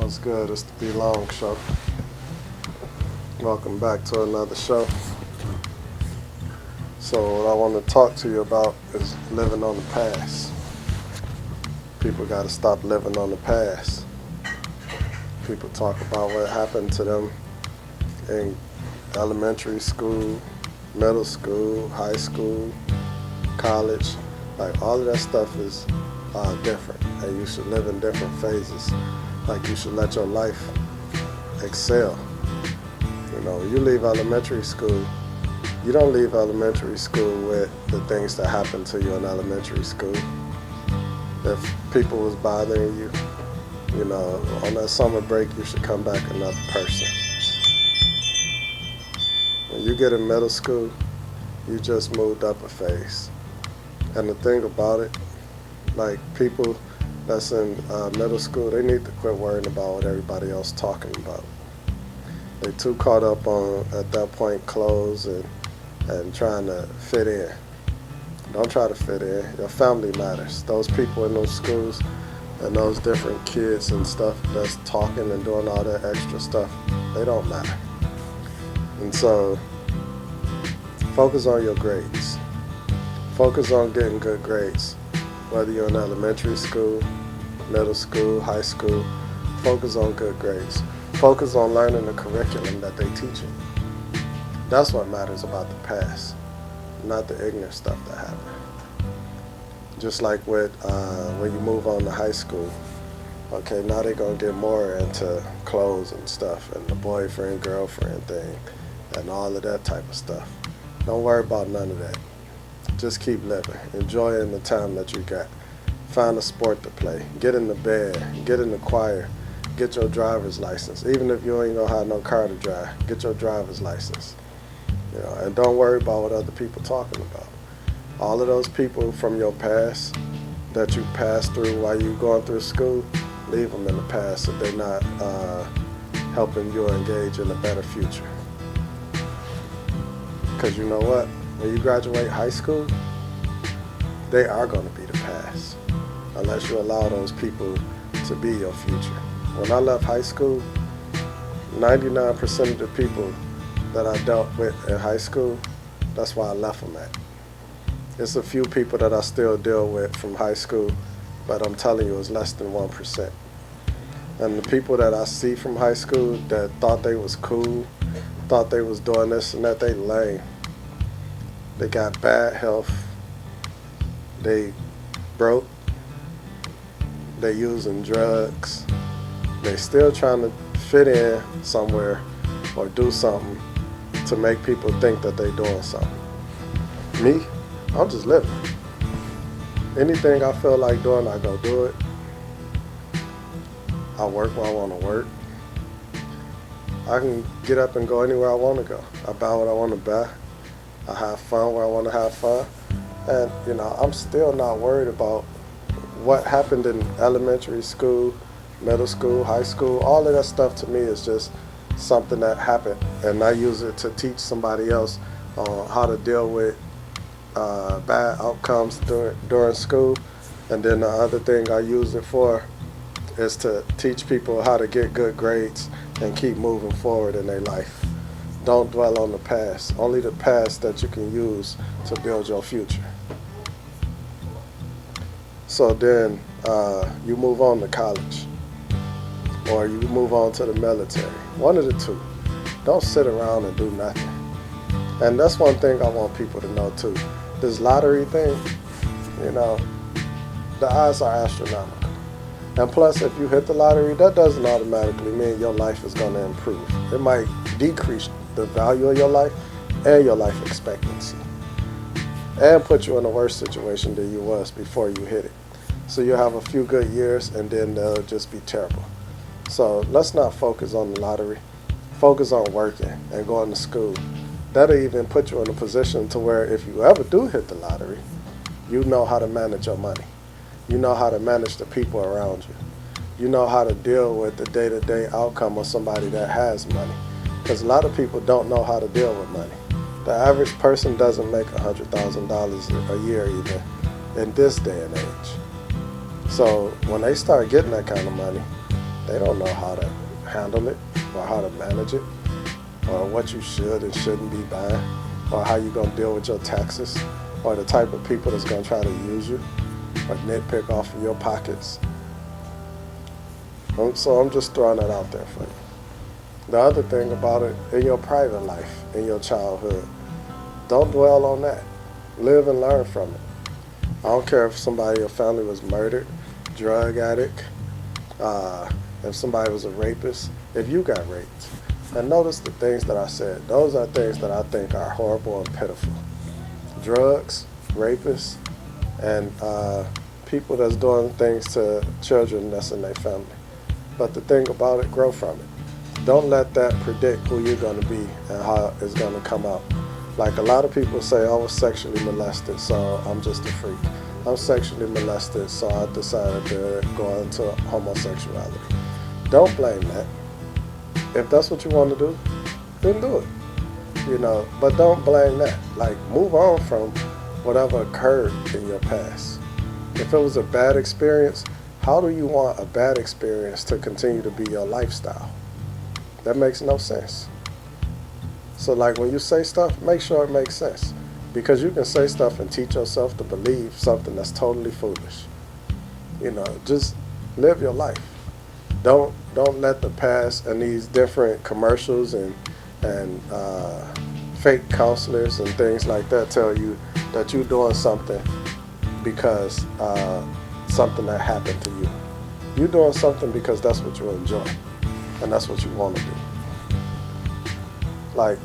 What's good? It's the BLONGshow. Welcome back to another show. So what I want to talk to you about is living on the past. People got to stop living on the past. People talk about what happened to them in elementary school, middle school, high school, college. Like all of that stuff is different, and you should live in different phases. Like you should let your life excel. You know, you leave elementary school, you don't leave elementary school with the things that happened to you in elementary school. If people was bothering you, you know, on that summer break, you should come back another person. When you get in middle school, you just moved up a phase. And the thing about it, like people that's in middle school, they need to quit worrying about what everybody else talking about. They too caught up on, at that point, clothes and trying to fit in. Don't try to fit in. Your family matters. Those people in those schools and those different kids and stuff that's talking and doing all that extra stuff, they don't matter. And so, focus on your grades. Focus on getting good grades. Whether you're in elementary school, middle school, high school, focus on good grades. Focus on learning the curriculum that they teach you. That's what matters about the past, not the ignorant stuff that happened. Just like with when you move on to high school, okay, now they're gonna get more into clothes and stuff and the boyfriend, girlfriend thing and all of that type of stuff. Don't worry about none of that. Just keep living, enjoying the time that you got. Find a sport to play, get in the band, get in the choir, get your driver's license. Even if you ain't gonna have no car to drive, get your driver's license. You know, and don't worry about what other people talking about. All of those people from your past that you passed through while you going through school, leave them in the past if they're not helping you engage in a better future. Because you know what? When you graduate high school, they are going to be the past, unless you allow those people to be your future. When I left high school, 99% of the people that I dealt with in high school, that's why I left them at. It's a few people that I still deal with from high school, but I'm telling you, it's less than 1%. And the people that I see from high school that thought they was cool, thought they was doing this and that, they lame. They got bad health, they broke, they using drugs, they still trying to fit in somewhere or do something to make people think that they doing something. Me, I'm just living. Anything I feel like doing, I go do it. I work when I want to work. I can get up and go anywhere I want to go. I buy what I want to buy. I have fun where I want to have fun. And, you know, I'm still not worried about what happened in elementary school, middle school, high school. All of that stuff to me is just something that happened. And I use it to teach somebody else how to deal with bad outcomes during school. And then the other thing I use it for is to teach people how to get good grades and keep moving forward in their life. Don't dwell on the past. Only the past that you can use to build your future. So then you move on to college, or you move on to the military. One of the two. Don't sit around and do nothing. And that's one thing I want people to know too. This lottery thing, you know, the odds are astronomical. And plus, if you hit the lottery, that doesn't automatically mean your life is going to improve. It might decrease the value of your life and your life expectancy, and put you in a worse situation than you was before you hit it. So you'll have a few good years and then they'll just be terrible. So let's not focus on the lottery. Focus on working and going to school. That'll even put you in a position to where if you ever do hit the lottery, you know how to manage your money. You know how to manage the people around you. You know how to deal with the day-to-day outcome of somebody that has money. Because a lot of people don't know how to deal with money. The average person doesn't make $100,000 a year even in this day and age. So when they start getting that kind of money, They don't know how to handle it or how to manage it or what you should and shouldn't be buying or how you're going to deal with your taxes or the type of people that's going to try to use you or nitpick off of your pockets. So I'm just throwing that out there for you. The other thing about it, in your private life, in your childhood, don't dwell on that. Live and learn from it. I don't care if somebody in your family was murdered, drug addict, if somebody was a rapist, if you got raped. And notice the things that I said. Those are things that I think are horrible and pitiful. Drugs, rapists, and people that's doing things to children that's in their family. But the thing about it, grow from it. Don't let that predict who you're going to be and how it's going to come out. Like a lot of people say, I was sexually molested, so I'm just a freak. I'm sexually molested, so I decided to go into homosexuality. Don't blame that. If that's what you want to do, then do it. But don't blame that. Like, move on from whatever occurred in your past. If it was a bad experience, how do you want a bad experience to continue to be your lifestyle? That makes no sense. So like when you say stuff, make sure it makes sense. Because you can say stuff and teach yourself to believe something that's totally foolish. Just live your life. Don't let the past and these different commercials and fake counselors and things like that tell you that you're doing something because something that happened to you. You're doing something because that's what you enjoy and that's what you want to do. Like,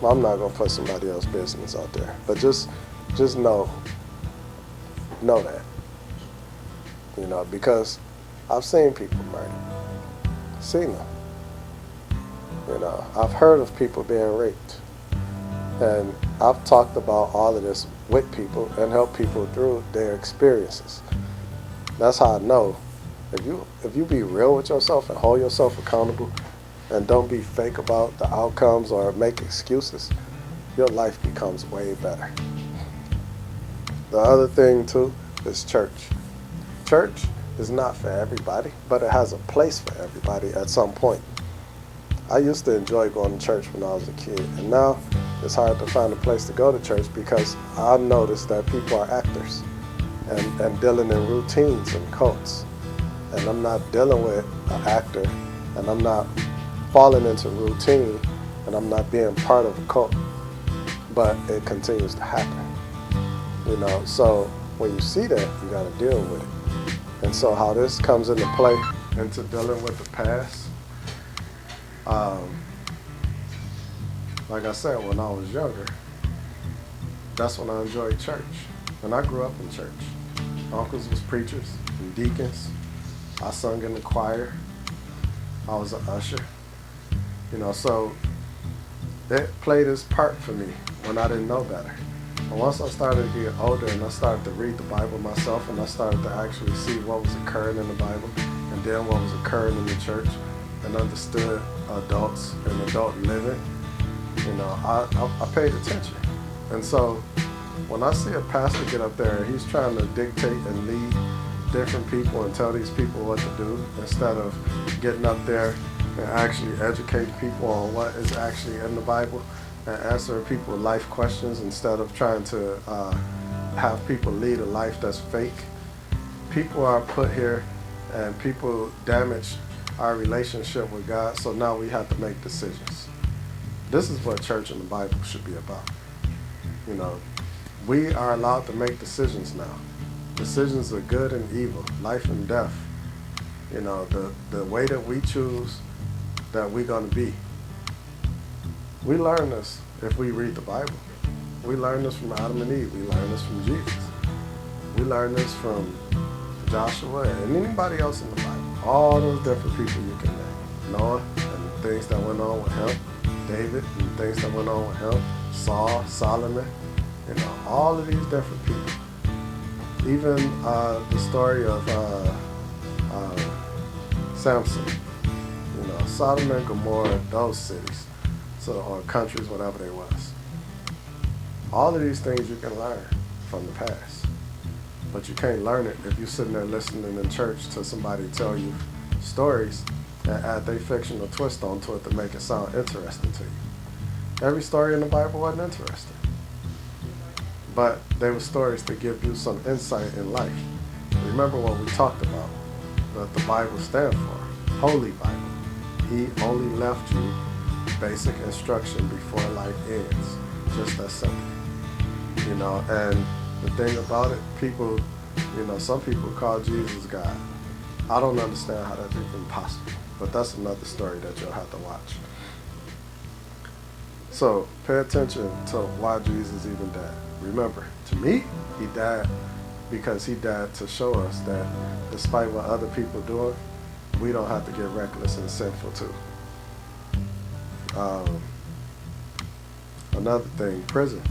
well, I'm not gonna put somebody else's business out there, but just know that, because I've seen people murdered, seen them. I've heard of people being raped, and I've talked about all of this with people and helped people through their experiences. That's how I know if you be real with yourself and hold yourself accountable and don't be fake about the outcomes or make excuses, your life becomes way better. The other thing too is church. Church is not for everybody, but it has a place for everybody at some point. I used to enjoy going to church when I was a kid, and now it's hard to find a place to go to church because I noticed that people are actors and dealing in routines and cults. And I'm not dealing with an actor, and I'm not falling into routine, and I'm not being part of a cult. But it continues to happen. So when you see that, you got to deal with it. And so how this comes into play into dealing with the past, like I said, when I was younger, that's when I enjoyed church. And I grew up in church. Uncles was preachers and deacons. I sung in the choir. I was an usher. So it played its part for me when I didn't know better. And once I started to get older and I started to read the Bible myself and I started to actually see what was occurring in the Bible and then what was occurring in the church and understood adults and adult living, I paid attention. And so when I see a pastor get up there and he's trying to dictate and lead different people and tell these people what to do instead of getting up there and actually educating people on what is actually in the Bible and answering people life questions instead of trying to have people lead a life that's fake. People are put here and people damage our relationship with God, so now we have to make decisions. This is what church and the Bible should be about. We are allowed to make decisions now. Decisions of good and evil, life and death. The way that we choose that we're going to be. We learn this if we read the Bible. We learn this from Adam and Eve. We learn this from Jesus. We learn this from Joshua and anybody else in the Bible. All those different people you can name. Noah and the things that went on with him. David and the things that went on with him. Saul, Solomon, all of these different people. Even the story of Samson. Sodom and Gomorrah, those cities, or countries, whatever they was. All of these things you can learn from the past. But you can't learn it if you're sitting there listening in church to somebody tell you stories and add their fictional twist onto it to make it sound interesting to you. Every story in the Bible wasn't interesting, but they were stories to give you some insight in life. Remember what we talked about, what the Bible stands for, Holy Bible. He only left you basic instruction before life ends. Just that simple. And the thing about it, people, some people call Jesus God. I don't understand how that's even possible, but that's another story that you'll have to watch. So pay attention to why Jesus even died. Remember, to me, he died because he died to show us that despite what other people are doing, we don't have to get reckless and sinful too. Another thing, prison.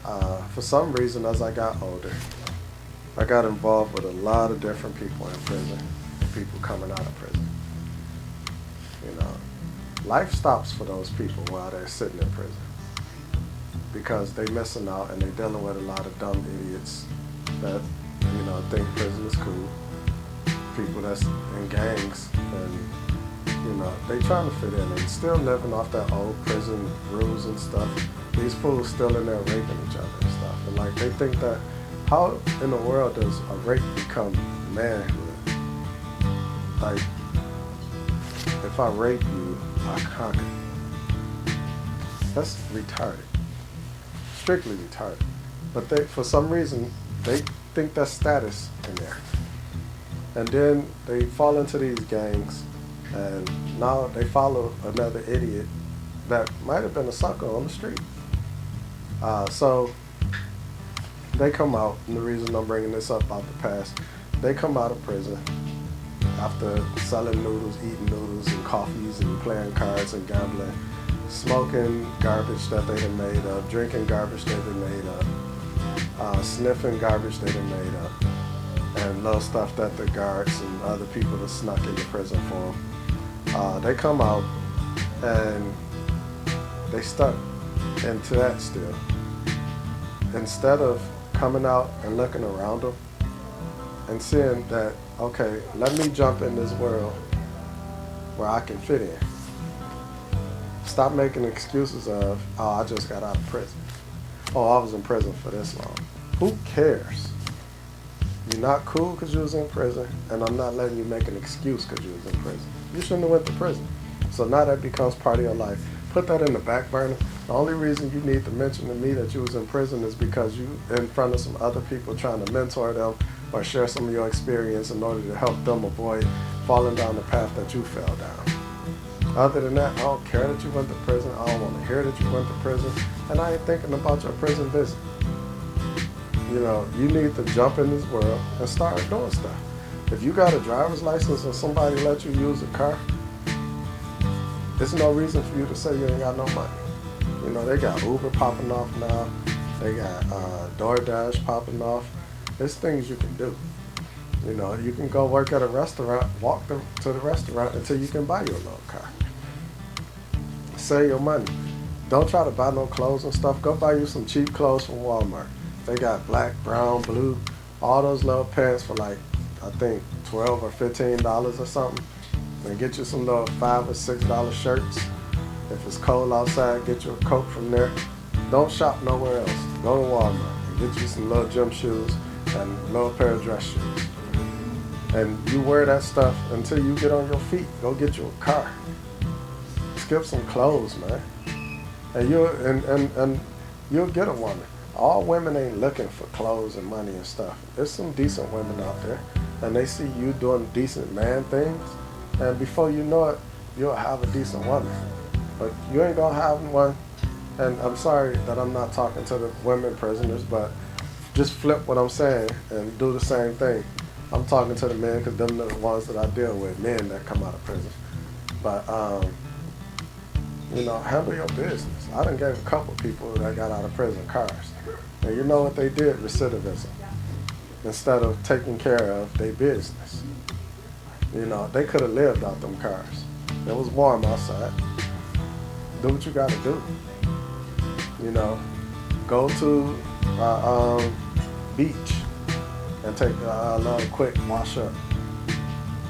For some reason, as I got older, I got involved with a lot of different people in prison and people coming out of prison. Life stops for those people while they're sitting in prison because they're missing out and they're dealing with a lot of dumb idiots that, think prison is cool. People that's in gangs and, they trying to fit in and still living off that old prison rules and stuff. These fools still in there raping each other and stuff. And they think that, how in the world does a rape become manhood? If I rape you, I conquer. That's retarded. Strictly retarded. But for some reason, they think that's status in there. And then they fall into these gangs, and now they follow another idiot that might have been a sucker on the street. So they come out, and the reason I'm bringing this up about the past, they come out of prison after selling noodles, eating noodles and coffees and playing cards and gambling, smoking garbage that they done made up, drinking garbage they done made up, sniffing garbage they done made up, and little stuff that the guards and other people that snuck into prison for them. They come out and they stuck into that still. Instead of coming out and looking around them and seeing that, okay, let me jump in this world where I can fit in. Stop making excuses of, oh, I just got out of prison. Oh, I was in prison for this long. Who cares? You're not cool because you was in prison, and I'm not letting you make an excuse because you was in prison. You shouldn't have went to prison. So now that becomes part of your life. Put that in the back burner. The only reason you need to mention to me that you was in prison is because you in front of some other people trying to mentor them or share some of your experience in order to help them avoid falling down the path that you fell down. Other than that, I don't care that you went to prison. I don't want to hear that you went to prison. And I ain't thinking about your prison business. You need to jump in this world and start doing stuff. If you got a driver's license and somebody let you use a car, there's no reason for you to say you ain't got no money. They got Uber popping off now. They got DoorDash popping off. There's things you can do. You can go work at a restaurant, walk to the restaurant until you can buy your little car. Save your money. Don't try to buy no clothes and stuff. Go buy you some cheap clothes from Walmart. They got black, brown, blue, all those little pants for I think $12 or $15 or something. And get you some little $5 or $6 shirts. If it's cold outside, get you a coat from there. Don't shop nowhere else. Go to Walmart and get you some little gym shoes and a little pair of dress shoes. And you wear that stuff until you get on your feet. Go get you a car. Skip some clothes, man. And you'll get a woman. All women ain't looking for clothes and money and stuff. There's some decent women out there, and they see you doing decent man things, and before you know it, you'll have a decent woman. But you ain't gonna have one, and I'm sorry that I'm not talking to the women prisoners, but just flip what I'm saying and do the same thing. I'm talking to the men because them are the ones that I deal with, men that come out of prison. But, handle your business. I done gave a couple people that got out of prison cars. And you know what they did? Recidivism. Instead of taking care of their business. They could have lived out them cars. It was warm outside. Do what you got to do. Go to beach and take a little quick wash up.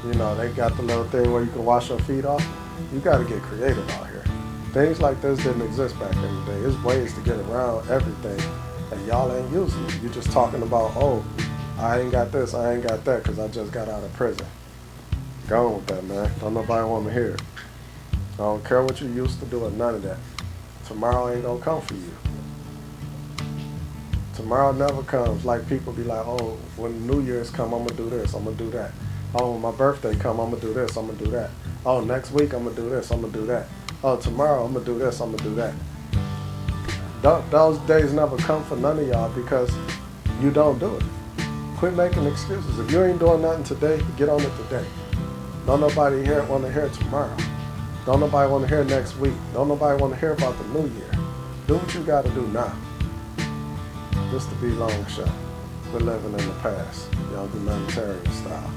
You know, they got the little thing where you can wash your feet off. You got to get creative out here. Things like this didn't exist back in the day. There's ways to get around everything, and y'all ain't using it. You're just talking about, oh, I ain't got this, I ain't got that, because I just got out of prison. Go on with that, man. Don't nobody want to hear it. I don't care what you used to do or none of that. Tomorrow ain't gonna come for you. Tomorrow never comes. Like people be like, oh, when New Year's come, I'm gonna do this, I'm gonna do that. Oh, when my birthday come, I'm gonna do this, I'm gonna do that. Oh, next week I'm gonna do this, I'm gonna do that. Oh, tomorrow I'm gonna do this, I'm gonna do that. Those days never come for none of y'all because you don't do it. Quit making excuses. If you ain't doing nothing today, get on it today. Don't nobody want to hear it tomorrow. Don't nobody want to hear next week. Don't nobody want to hear about the new year. Do what you got to do now. This the BLONGshow. We're living in the past. Y'all humanitarian style.